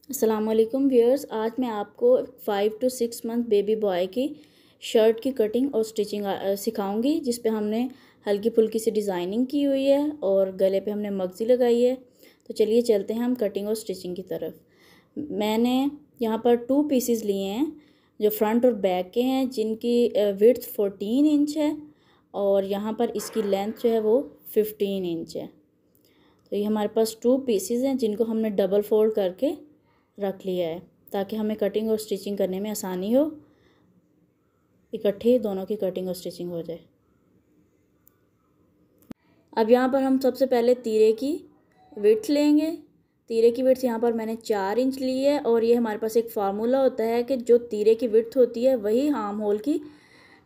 अस्सलामुअलैकुम व्यूअर्स, आज मैं आपको 5 to 6 मंथ बेबी बॉय की शर्ट की कटिंग और स्टिचिंग सिखाऊंगी, जिस पे हमने हल्की फुल्की सी डिज़ाइनिंग की हुई है और गले पे हमने मगज़ी लगाई है। तो चलिए चलते हैं हम कटिंग और स्टिचिंग की तरफ। मैंने यहाँ पर 2 पीसेस लिए हैं जो फ्रंट और बैक के हैं, जिनकी विड्थ 14 इंच है और यहाँ पर इसकी लेंथ जो है वो 15 इंच है। तो ये हमारे पास 2 पीसेस हैं जिनको हमने डबल फोल्ड करके रख लिया है ताकि हमें कटिंग और स्टिचिंग करने में आसानी हो, इकट्ठे दोनों की कटिंग और स्टिचिंग हो जाए। अब यहाँ पर हम सबसे पहले तीरे की विड्थ लेंगे। तीरे की विड्थ यहाँ पर मैंने 4 इंच ली है और ये हमारे पास एक फार्मूला होता है कि जो तीरे की विड्थ होती है वही आर्म होल की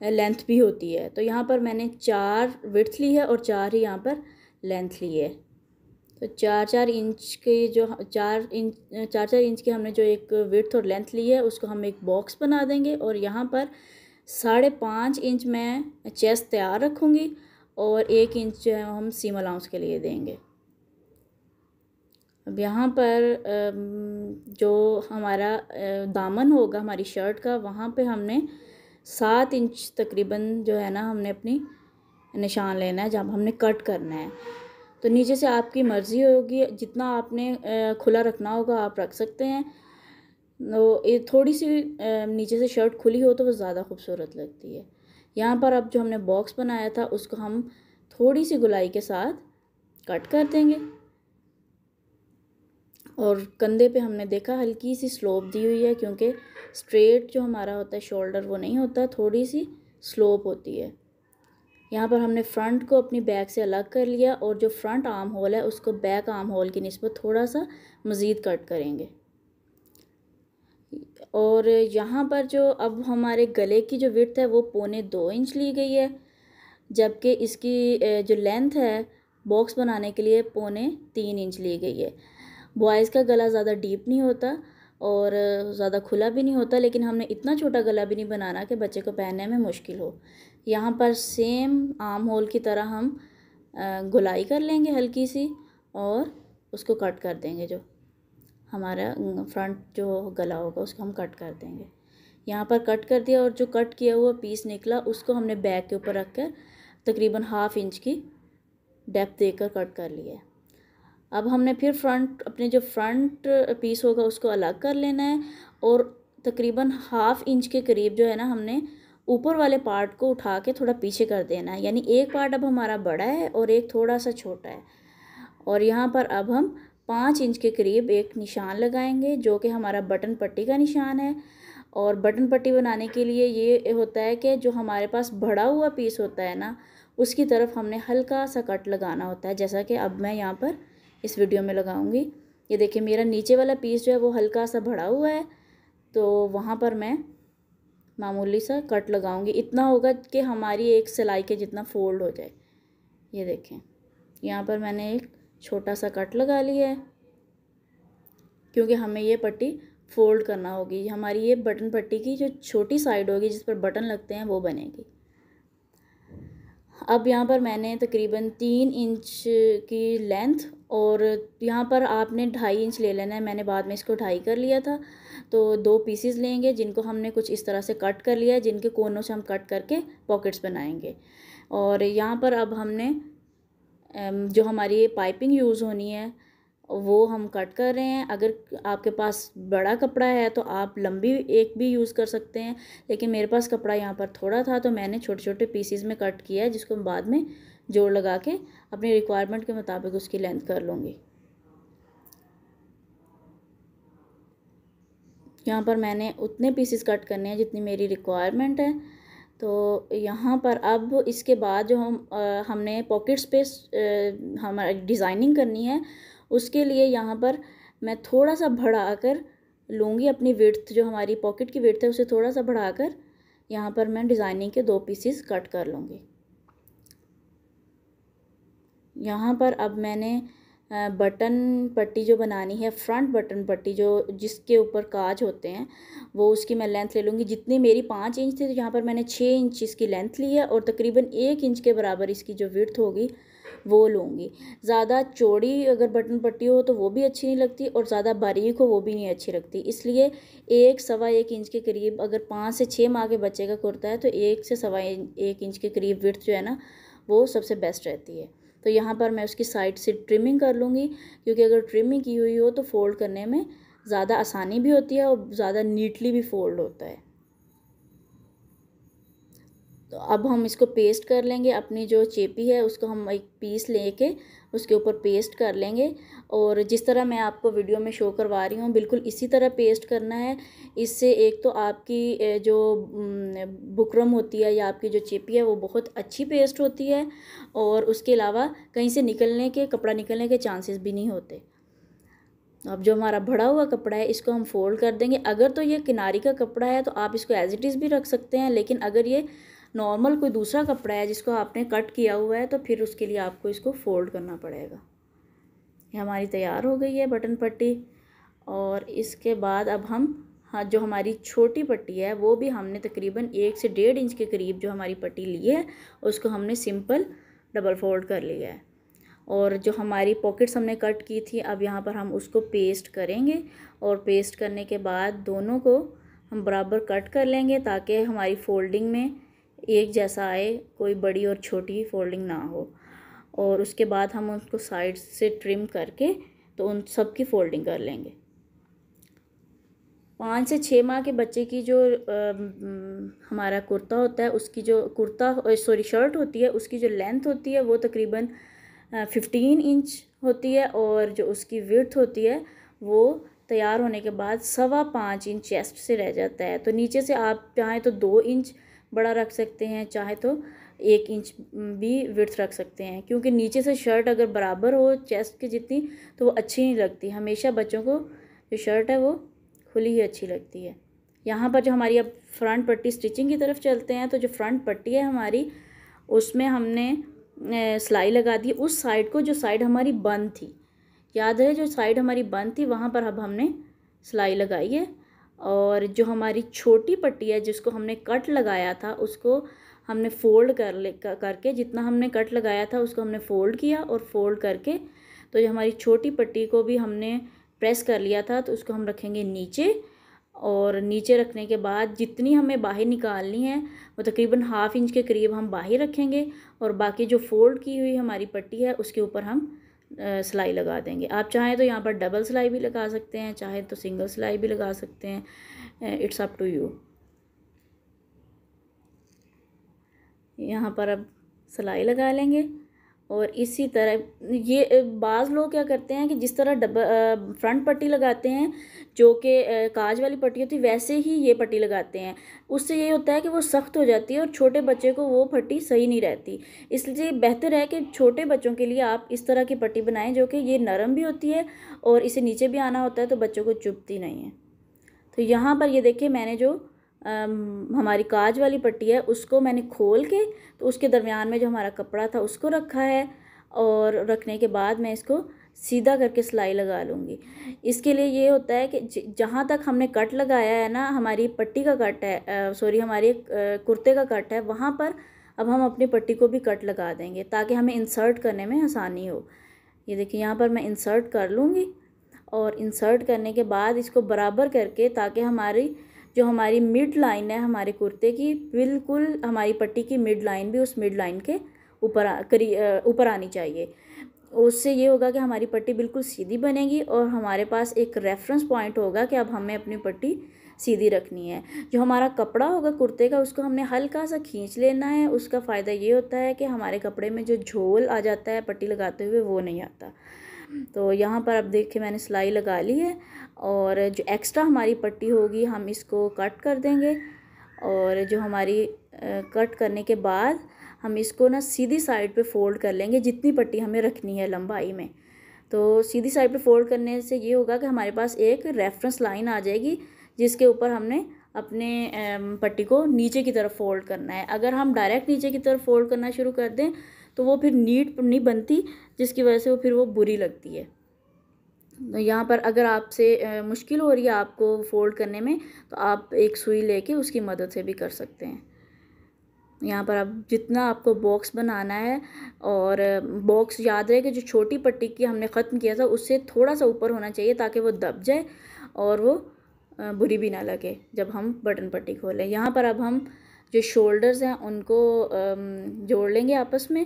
लेंथ भी होती है। तो यहाँ पर मैंने 4 विड्थ ली है और 4 ही यहाँ पर लेंथ ली है। तो 4-4 इंच के जो 4 इंच की हमने जो एक विड्थ और लेंथ ली है उसको हम एक बॉक्स बना देंगे और यहाँ पर 5.5 इंच मैं चेस्ट तैयार रखूँगी और 1 इंच जो है हम सीम अलाउंस के लिए देंगे। अब यहाँ पर जो हमारा दामन होगा हमारी शर्ट का, वहाँ पे हमने 7 इंच तकरीबन जो है ना हमने अपनी निशान लेना है जब हमने कट करना है। तो नीचे से आपकी मर्ज़ी होगी, जितना आपने खुला रखना होगा आप रख सकते हैं। तो ये थोड़ी सी नीचे से शर्ट खुली हो तो वो ज़्यादा खूबसूरत लगती है। यहाँ पर अब जो हमने बॉक्स बनाया था उसको हम थोड़ी सी गुलाई के साथ कट कर देंगे और कंधे पे हमने देखा हल्की सी स्लोप दी हुई है, क्योंकि स्ट्रेट जो हमारा होता है शोल्डर वो नहीं होता, थोड़ी सी स्लोप होती है। यहाँ पर हमने फ्रंट को अपनी बैक से अलग कर लिया और जो फ्रंट आर्म होल है उसको बैक आर्म होल की निस्बत थोड़ा सा मज़ीद कट करेंगे। और यहाँ पर जो अब हमारे गले की जो विड्थ है वो 1.25 इंच ली गई है, जबकि इसकी जो लेंथ है बॉक्स बनाने के लिए 3.25 इंच ली गई है। बॉयज़ का गला ज़्यादा डीप नहीं होता और ज़्यादा खुला भी नहीं होता, लेकिन हमने इतना छोटा गला भी नहीं बनाना कि बच्चे को पहनने में मुश्किल हो। यहाँ पर सेम आर्म होल की तरह हम गुलाई कर लेंगे हल्की सी और उसको कट कर देंगे। जो हमारा फ्रंट जो गला होगा उसको हम कट कर देंगे। यहाँ पर कट कर दिया और जो कट किया हुआ पीस निकला उसको हमने बैक के ऊपर रख कर तकरीबन 1/2 इंच की डेप्थ देकर कट कर लिया है। अब हमने फिर अपने जो फ्रंट पीस होगा उसको अलग कर लेना है और तकरीबन 1/2 इंच के करीब जो है ना हमने ऊपर वाले पार्ट को उठा के थोड़ा पीछे कर देना है। यानी एक पार्ट अब हमारा बड़ा है और एक थोड़ा सा छोटा है। और यहाँ पर अब हम 5 इंच के करीब एक निशान लगाएंगे जो कि हमारा बटन पट्टी का निशान है। और बटन पट्टी बनाने के लिए ये होता है कि जो हमारे पास बढ़ा हुआ पीस होता है ना उसकी तरफ हमने हल्का सा कट लगाना होता है, जैसा कि अब मैं यहाँ पर इस वीडियो में लगाऊंगी। ये देखिए मेरा नीचे वाला पीस जो है वो हल्का सा बढ़ा हुआ है, तो वहाँ पर मैं मामूली सा कट लगाऊंगी। इतना होगा कि हमारी एक सिलाई के जितना फोल्ड हो जाए। ये देखें यहाँ पर मैंने एक छोटा सा कट लगा लिया है, क्योंकि हमें ये पट्टी फोल्ड करना होगी। हमारी ये बटन पट्टी की जो छोटी साइड होगी जिस पर बटन लगते हैं वो बनेगी। अब यहाँ पर मैंने तकरीबन 3 इंच की लेंथ और यहाँ पर आपने 2.5 इंच ले लेना है। मैंने बाद में इसको 2.5 कर लिया था। तो 2 पीसेस लेंगे जिनको हमने कुछ इस तरह से कट कर लिया है, जिनके कोनों से हम कट करके पॉकेट्स बनाएंगे। और यहाँ पर अब हमने जो हमारी पाइपिंग यूज़ होनी है वो हम कट कर रहे हैं। अगर आपके पास बड़ा कपड़ा है तो आप लंबी एक भी यूज़ कर सकते हैं, लेकिन मेरे पास कपड़ा यहाँ पर थोड़ा था तो मैंने छोटे छोटे पीसीज में कट किया है, जिसको मैं बाद में जोड़ लगा के अपनी रिक्वायरमेंट के मुताबिक उसकी लेंथ कर लूँगी। यहाँ पर मैंने उतने पीसेस कट करने हैं जितनी मेरी रिक्वायरमेंट है। तो यहाँ पर अब इसके बाद जो हमने पॉकेट्स पे हमारा डिज़ाइनिंग करनी है, उसके लिए यहाँ पर मैं थोड़ा सा बढ़ाकर लूँगी अपनी विड्थ, जो हमारी पॉकेट की विड्थ है उसे थोड़ा सा बढ़ाकर यहाँ पर मैं डिज़ाइनिंग के 2 पीसेस कट कर लूँगी। यहाँ पर अब मैंने बटन पट्टी जो बनानी है, फ्रंट बटन पट्टी जो जिसके ऊपर काज होते हैं, वो उसकी मैं लेंथ ले लूँगी। जितनी मेरी 5 इंच थी तो यहाँ पर मैंने 6 इंच इसकी लेंथ ली है और तकरीबन 1 इंच के बराबर इसकी जो विड्थ होगी वो लूँगी। ज़्यादा चौड़ी अगर बटन पट्टी हो तो वो भी अच्छी नहीं लगती, और ज़्यादा बारीक हो वो भी नहीं अच्छी लगती। इसलिए 1-1.25 इंच के करीब, अगर 5 से 6 माह के बच्चे का कुर्ता है तो 1 से 1.25 इंच के करीब विड्थ जो है ना वो सबसे बेस्ट रहती है। तो यहाँ पर मैं उसकी साइड से ट्रिमिंग कर लूँगी, क्योंकि अगर ट्रिमिंग की हुई हो तो फ़ोल्ड करने में ज़्यादा आसानी भी होती है और ज़्यादा नीटली भी फ़ोल्ड होता है। तो अब हम इसको पेस्ट कर लेंगे। अपनी जो चेपी है उसको हम एक पीस लेके उसके ऊपर पेस्ट कर लेंगे, और जिस तरह मैं आपको वीडियो में शो करवा रही हूँ बिल्कुल इसी तरह पेस्ट करना है। इससे एक तो आपकी जो बुकरम होती है या आपकी जो चेपी है वो बहुत अच्छी पेस्ट होती है, और उसके अलावा कहीं से कपड़ा निकलने के चांसेस भी नहीं होते। अब जो हमारा भरा हुआ कपड़ा है इसको हम फोल्ड कर देंगे। अगर तो ये किनारी का कपड़ा है तो आप इसको एज इट इज़ भी रख सकते हैं, लेकिन अगर ये नॉर्मल कोई दूसरा कपड़ा है जिसको आपने कट किया हुआ है तो फिर उसके लिए आपको इसको फोल्ड करना पड़ेगा। ये हमारी तैयार हो गई है बटन पट्टी। और इसके बाद अब हम जो हमारी छोटी पट्टी है वो भी हमने तकरीबन 1 से 1.5 इंच के करीब जो हमारी पट्टी ली है उसको हमने सिंपल डबल फोल्ड कर लिया है। और जो हमारी पॉकेट्स हमने कट की थी अब यहाँ पर हम उसको पेस्ट करेंगे, और पेस्ट करने के बाद दोनों को हम बराबर कट कर लेंगे ताकि हमारी फोल्डिंग में एक जैसा आए, कोई बड़ी और छोटी फोल्डिंग ना हो। और उसके बाद हम उसको साइड से ट्रिम करके तो उन सब की फोल्डिंग कर लेंगे। 5 से 6 माह के बच्चे की जो हमारा कुर्ता होता है उसकी जो शर्ट होती है उसकी जो लेंथ होती है वो तकरीबन 15 इंच होती है, और जो उसकी विड्थ होती है वो तैयार होने के बाद 5.25 इंच चेस्ट से रह जाता है। तो नीचे से आप चाहें तो 2 इंच बड़ा रख सकते हैं, चाहे तो 1 इंच भी विड्थ रख सकते हैं, क्योंकि नीचे से शर्ट अगर बराबर हो चेस्ट के जितनी तो वो अच्छी नहीं लगती। हमेशा बच्चों को जो शर्ट है वो खुली ही अच्छी लगती है। यहाँ पर जो हमारी अब फ्रंट पट्टी स्टिचिंग की तरफ चलते हैं, तो जो फ्रंट पट्टी है हमारी उसमें हमने सिलाई लगा दी उस साइड को जो साइड हमारी बंद थी। याद है जो साइड हमारी बंद थी वहाँ पर अब हमने सिलाई लगाई है। और जो हमारी छोटी पट्टी है जिसको हमने कट लगाया था उसको हमने फोल्ड करके जितना हमने कट लगाया था उसको हमने फ़ोल्ड किया, और फोल्ड करके तो ये हमारी छोटी पट्टी को भी हमने प्रेस कर लिया था तो उसको हम रखेंगे नीचे। और नीचे रखने के बाद जितनी हमें बाहें निकालनी है वो तकरीबन 1/2 इंच के करीब हम बाहें रखेंगे, और बाकी जो फोल्ड की हुई हमारी पट्टी है उसके ऊपर हम सिलाई लगा देंगे। आप चाहें तो यहाँ पर डबल सिलाई भी लगा सकते हैं, चाहे तो सिंगल सिलाई भी लगा सकते हैं, इट्स अप टू यू। यहाँ पर अब सिलाई लगा लेंगे। और इसी तरह ये बाज़ लोग क्या करते हैं कि जिस तरह फ्रंट पट्टी लगाते हैं जो कि काज वाली पट्टी होती है वैसे ही ये पट्टी लगाते हैं। उससे ये होता है कि वो सख्त हो जाती है और छोटे बच्चे को वो पट्टी सही नहीं रहती। इसलिए बेहतर है कि छोटे बच्चों के लिए आप इस तरह की पट्टी बनाएं जो कि ये नरम भी होती है और इसे नीचे भी आना होता है तो बच्चों को चुभती नहीं है। तो यहाँ पर ये देखिए मैंने जो हमारी काज वाली पट्टी है उसको मैंने खोल के तो उसके दरमियान में जो हमारा कपड़ा था उसको रखा है, और रखने के बाद मैं इसको सीधा करके सिलाई लगा लूँगी। इसके लिए ये होता है कि जहाँ तक हमने कट लगाया है ना, हमारी पट्टी का कट है हमारे कुर्ते का कट है, वहाँ पर अब हम अपनी पट्टी को भी कट लगा देंगे ताकि हमें इंसर्ट करने में आसानी हो। ये देखिए यहाँ पर मैं इंसर्ट कर लूँगी, और इंसर्ट करने के बाद इसको बराबर करके ताकि हमारी मिड लाइन है हमारे कुर्ते की बिल्कुल हमारी पट्टी की मिड लाइन भी उस मिड लाइन के ऊपर आनी चाहिए। उससे ये होगा कि हमारी पट्टी बिल्कुल सीधी बनेगी और हमारे पास एक रेफरेंस पॉइंट होगा कि अब हमें अपनी पट्टी सीधी रखनी है। जो हमारा कपड़ा होगा कुर्ते का उसको हमने हल्का सा खींच लेना है। उसका फ़ायदा ये होता है कि हमारे कपड़े में जो झोल आ जाता है पट्टी लगाते हुए वो नहीं आता। तो यहाँ पर अब देखिए मैंने सिलाई लगा ली है, और जो एक्स्ट्रा हमारी पट्टी होगी हम इसको कट कर देंगे। और जो हमारी कट करने के बाद हम इसको ना सीधी साइड पे फोल्ड कर लेंगे जितनी पट्टी हमें रखनी है लंबाई में। तो सीधी साइड पे फोल्ड करने से ये होगा कि हमारे पास एक रेफरेंस लाइन आ जाएगी जिसके ऊपर हमने अपने पट्टी को नीचे की तरफ फोल्ड करना है। अगर हम डायरेक्ट नीचे की तरफ फोल्ड करना शुरू कर दें तो वो फिर नीट नहीं बनती, जिसकी वजह से वो बुरी लगती है। तो यहाँ पर अगर आपसे मुश्किल हो रही है आपको फोल्ड करने में तो आप एक सुई लेके उसकी मदद से भी कर सकते हैं। यहाँ पर अब जितना आपको बॉक्स बनाना है, और बॉक्स याद रहे कि जो छोटी पट्टी की हमने ख़त्म किया था उससे थोड़ा सा ऊपर होना चाहिए ताकि वो दब जाए और वो बुरी भी ना लगे जब हम बटन पट्टी खोलें। यहाँ पर अब हम जो शोल्डर्स हैं उनको जोड़ लेंगे आपस में,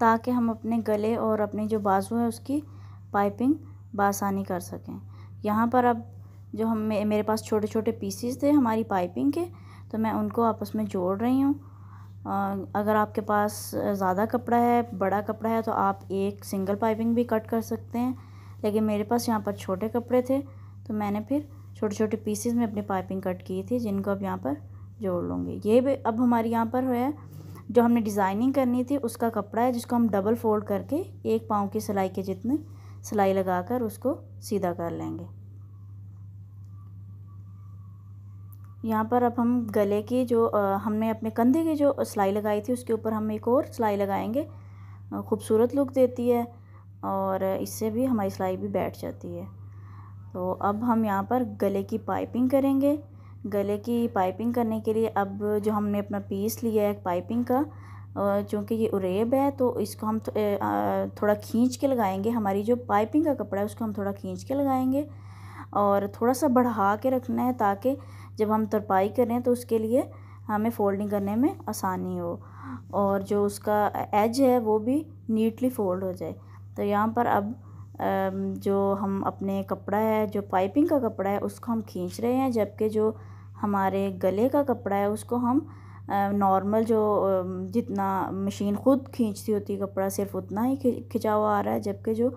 ताकि हम अपने गले और अपने जो बाजू है उसकी पाइपिंग बासानी कर सकें। यहाँ पर अब जो मेरे पास छोटे छोटे पीसीस थे हमारी पाइपिंग के, तो मैं उनको आपस में जोड़ रही हूँ। अगर आपके पास ज़्यादा कपड़ा है, बड़ा कपड़ा है, तो आप एक सिंगल पाइपिंग भी कट कर सकते हैं, लेकिन मेरे पास यहाँ पर छोटे कपड़े थे तो मैंने फिर छोटे छोटे पीसेस में अपनी पाइपिंग कट की थी, जिनको अब यहाँ पर जोड़ लूँगी। ये भी अब हमारी यहाँ पर है जो हमने डिज़ाइनिंग करनी थी उसका कपड़ा है, जिसको हम डबल फोल्ड करके 1 पाँव की सिलाई के जितनी सिलाई लगाकर उसको सीधा कर लेंगे। यहाँ पर अब हम गले की जो हमने अपने कंधे की जो सिलाई लगाई थी उसके ऊपर हम एक और सिलाई लगाएंगे। खूबसूरत लुक देती है और इससे भी हमारी सिलाई भी बैठ जाती है। तो अब हम यहाँ पर गले की पाइपिंग करेंगे। गले की पाइपिंग करने के लिए अब जो हमने अपना पीस लिया है पाइपिंग का, चूँकि ये उरेब है तो इसको हम थोड़ा खींच के लगाएंगे। हमारी जो पाइपिंग का कपड़ा है उसको हम थोड़ा खींच के लगाएंगे और थोड़ा सा बढ़ा के रखना है, ताकि जब हम तरपाई करें तो उसके लिए हमें फ़ोल्डिंग करने में आसानी हो और जो उसका एज है वो भी नीटली फ़ोल्ड हो जाए। तो यहाँ पर अब जो हम अपने कपड़ा है, जो पाइपिंग का कपड़ा है, उसको हम खींच रहे हैं, जबकि जो हमारे गले का कपड़ा है उसको हम नॉर्मल जो जितना मशीन ख़ुद खींचती होती है कपड़ा सिर्फ उतना ही खिंचा हुआ आ रहा है, जबकि जो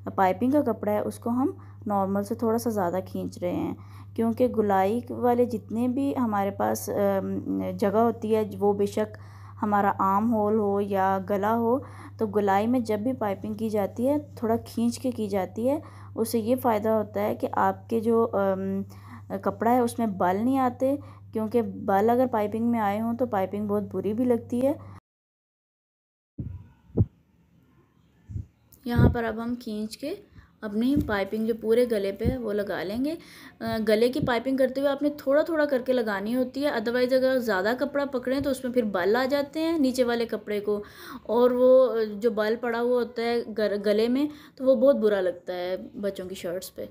पाइपिंग का कपड़ा है उसको हम नॉर्मल से थोड़ा सा ज़्यादा खींच रहे हैं, क्योंकि गुलाई वाले जितने भी हमारे पास जगह होती है, वो बेशक हमारा आर्म होल हो या गला हो, तो गुलाई में जब भी पाइपिंग की जाती है थोड़ा खींच के की जाती है। उससे ये फ़ायदा होता है कि आपके जो कपड़ा है उसमें बल नहीं आते, क्योंकि बल अगर पाइपिंग में आए हों तो पाइपिंग बहुत बुरी भी लगती है। यहाँ पर अब हम खींच के अपनी पाइपिंग जो पूरे गले पे है वो लगा लेंगे। गले की पाइपिंग करते हुए आपने थोड़ा थोड़ा करके लगानी होती है, अदरवाइज़ अगर ज़्यादा कपड़ा पकड़ें तो उसमें फिर बल आ जाते हैं नीचे वाले कपड़े को, और वो जो बल पड़ा हुआ होता है गले में तो वो बहुत बुरा लगता है बच्चों की शर्ट्स पे।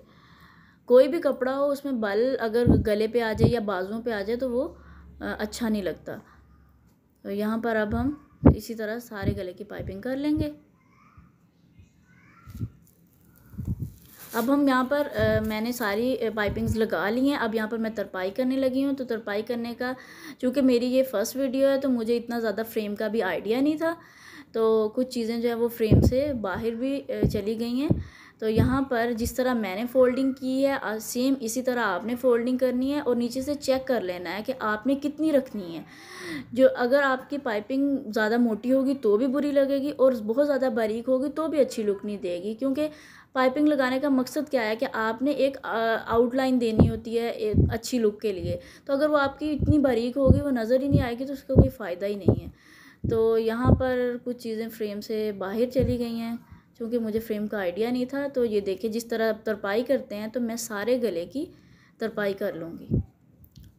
कोई भी कपड़ा हो उसमें बल अगर गले पे आ जाए या बाजुओं पे आ जाए तो वो अच्छा नहीं लगता। तो यहाँ पर अब हम इसी तरह सारे गले की पाइपिंग कर लेंगे। अब हम यहाँ पर मैंने सारी पाइपिंग्स लगा ली हैं। अब यहाँ पर मैं तरपाई करने लगी हूँ। तो तरपाई करने का, चूँकि मेरी ये फ़र्स्ट वीडियो है तो मुझे इतना ज़्यादा फ्रेम का भी आइडिया नहीं था, तो कुछ चीज़ें जो है वो फ्रेम से बाहर भी चली गई हैं। तो यहाँ पर जिस तरह मैंने फ़ोल्डिंग की है सेम इसी तरह आपने फ़ोल्डिंग करनी है और नीचे से चेक कर लेना है कि आपने कितनी रखनी है। जो अगर आपकी पाइपिंग ज़्यादा मोटी होगी तो भी बुरी लगेगी और बहुत ज़्यादा बारीक होगी तो भी अच्छी लुक नहीं देगी, क्योंकि पाइपिंग लगाने का मकसद क्या है कि आपने एक आउटलाइन देनी होती है एक अच्छी लुक के लिए। तो अगर वो आपकी इतनी बारीक होगी वो नज़र ही नहीं आएगी तो उसका कोई फ़ायदा ही नहीं है। तो यहाँ पर कुछ चीज़ें फ्रेम से बाहर चली गई हैं, क्योंकि मुझे फ्रेम का आइडिया नहीं था। तो ये देखिए जिस तरह तरपाई करते हैं तो मैं सारे गले की तरपाई कर लूँगी,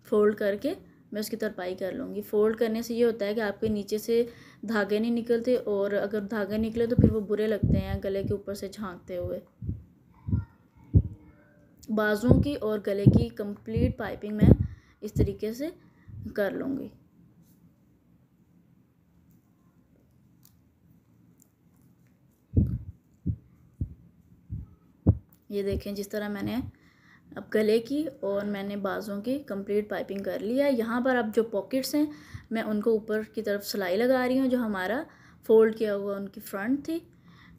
फ़ोल्ड करके मैं उसकी तरपाई कर लूँगी। फ़ोल्ड करने से ये होता है कि आपके नीचे से धागे नहीं निकलते, और अगर धागे निकले तो फिर वो बुरे लगते हैं गले के ऊपर से झांकते हुए। बाजुओं की और गले की कंप्लीट पाइपिंग मैं इस तरीके से कर लूँगी। ये देखें जिस तरह मैंने अब गले की और मैंने बाजुओं की कंप्लीट पाइपिंग कर लिया है। यहाँ पर अब जो पॉकेट्स हैं मैं उनको ऊपर की तरफ सिलाई लगा रही हूँ। जो हमारा फ़ोल्ड किया हुआ उनकी फ्रंट थी,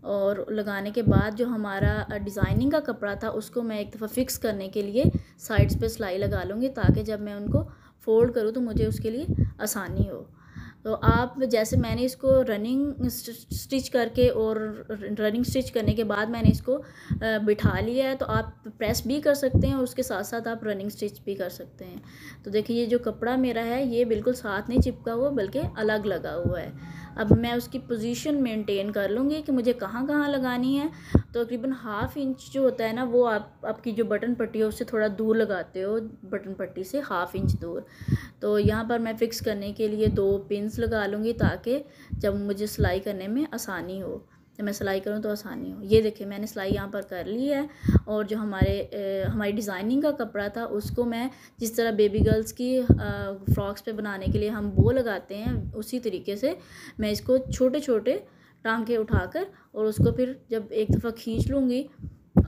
और लगाने के बाद जो हमारा डिज़ाइनिंग का कपड़ा था उसको मैं एक दफ़ा फ़िक्स करने के लिए साइड्स पे सिलाई लगा लूँगी, ताकि जब मैं उनको फ़ोल्ड करूँ तो मुझे उसके लिए आसानी हो। तो आप जैसे मैंने इसको रनिंग स्टिच करके और रनिंग स्टिच करने के बाद मैंने इसको बिठा लिया है, तो आप प्रेस भी कर सकते हैं और उसके साथ साथ आप रनिंग स्टिच भी कर सकते हैं। तो देखिए ये जो कपड़ा मेरा है ये बिल्कुल साथ नहीं चिपका हुआ बल्कि अलग लगा हुआ है। अब मैं उसकी पोजीशन मेंटेन कर लूँगी कि मुझे कहाँ कहाँ लगानी है। तो तकरीबन 1/2 इंच जो होता है ना, वो आपकी जो बटन पट्टी है उससे थोड़ा दूर लगाते हो, बटन पट्टी से 1/2 इंच दूर। तो यहाँ पर मैं फ़िक्स करने के लिए 2 पिन्स लगा लूँगी ताकि जब मुझे सिलाई करने में आसानी हो, जब मैं सिलाई करूँ तो आसानी हो। ये देखिए मैंने सिलाई यहाँ पर कर ली है। और जो हमारी डिज़ाइनिंग का कपड़ा था उसको मैं जिस तरह बेबी गर्ल्स की फ्रॉक्स पे बनाने के लिए हम वो लगाते हैं, उसी तरीके से मैं इसको छोटे छोटे टांके उठाकर और उसको फिर जब एक दफ़ा खींच लूँगी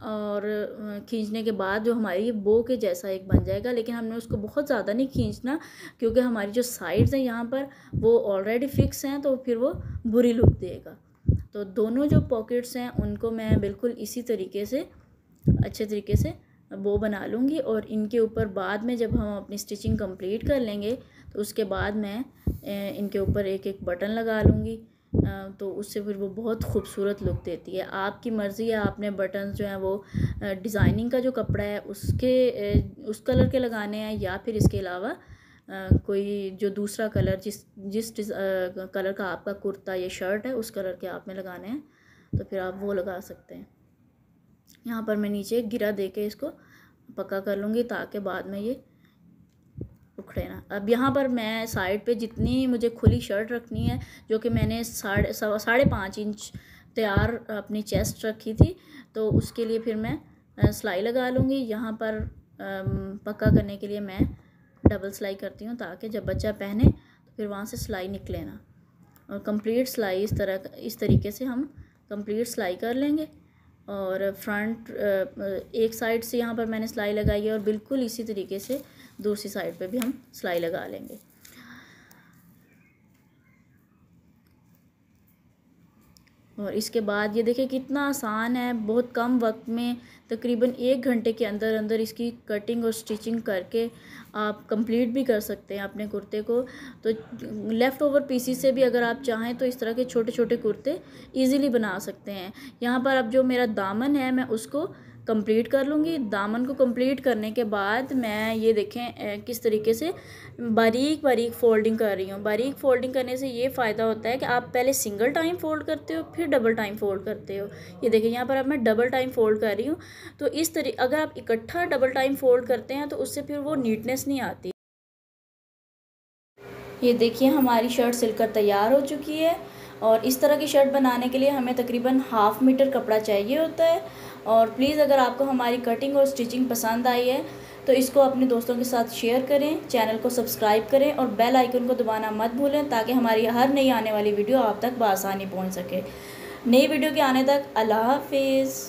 और खींचने के बाद जो हमारी बो के जैसा एक बन जाएगा। लेकिन हमने उसको बहुत ज़्यादा नहीं खींचना, क्योंकि हमारी जो साइड्स हैं यहाँ पर वो ऑलरेडी फिक्स हैं, तो फिर वो बुरी लुक देगा। तो दोनों जो पॉकेट्स हैं उनको मैं बिल्कुल इसी तरीके से अच्छे तरीके से बो बना लूँगी। और इनके ऊपर बाद में जब हम अपनी स्टिचिंग कंप्लीट कर लेंगे तो उसके बाद मैं इनके ऊपर एक एक बटन लगा लूँगी। तो उससे फिर वो बहुत खूबसूरत लुक देती है। आपकी मर्ज़ी है, आपने बटन जो हैं वो डिज़ाइनिंग का जो कपड़ा है उस कलर के लगाने हैं, या फिर इसके अलावा कोई जो दूसरा कलर जिस कलर का आपका कुर्ता या शर्ट है उस कलर के आप में लगाने हैं तो फिर आप वो लगा सकते हैं। यहाँ पर मैं नीचे गिरा दे के इसको पक्का कर लूँगी ताकि बाद में ये उखड़े ना। अब यहाँ पर मैं साइड पे जितनी मुझे खुली शर्ट रखनी है, जो कि मैंने 5.5 इंच तैयार अपनी चेस्ट रखी थी, तो उसके लिए फिर मैं सिलाई लगा लूँगी। यहाँ पर पक्का करने के लिए मैं डबल सिलाई करती हूँ ताकि जब बच्चा पहने तो फिर वहाँ से सिलाई निकले ना। और कंप्लीट सिलाई इस तरीके से हम कंप्लीट सिलाई कर लेंगे। और फ्रंट एक साइड से यहाँ पर मैंने सिलाई लगाई है और बिल्कुल इसी तरीके से दूसरी साइड पे भी हम सिलाई लगा लेंगे। और इसके बाद ये देखिए कितना आसान है, बहुत कम वक्त में तकरीबन 1 घंटे के अंदर अंदर इसकी कटिंग और स्टिचिंग करके आप कंप्लीट भी कर सकते हैं अपने कुर्ते को। तो लेफ़्ट ओवर पीसीस से भी अगर आप चाहें तो इस तरह के छोटे छोटे कुर्ते इजीली बना सकते हैं। यहाँ पर अब जो मेरा दामन है मैं उसको कंप्लीट कर लूँगी। दामन को कंप्लीट करने के बाद मैं ये देखें किस तरीके से बारीक बारीक फ़ोल्डिंग कर रही हूँ। बारीक फ़ोल्डिंग करने से ये फ़ायदा होता है कि आप पहले सिंगल टाइम फ़ोल्ड करते हो फिर डबल टाइम फ़ोल्ड करते हो। ये देखिए यहाँ पर अब मैं डबल टाइम फ़ोल्ड कर रही हूँ। तो इस तरीके अगर आप इकट्ठा डबल टाइम फ़ोल्ड करते हैं तो उससे फिर वो नीटनेस नहीं आती। ये देखिए हमारी शर्ट सिलकर तैयार हो चुकी है। और इस तरह की शर्ट बनाने के लिए हमें तकरीबन 1/2 मीटर कपड़ा चाहिए होता है। और प्लीज़ अगर आपको हमारी कटिंग और स्टिचिंग पसंद आई है तो इसको अपने दोस्तों के साथ शेयर करें, चैनल को सब्सक्राइब करें और बेल आइकन को दबाना मत भूलें ताकि हमारी हर नई आने वाली वीडियो आप तक बआसानी पहुंच सके। नई वीडियो के आने तक अल्लाह हाफिज़।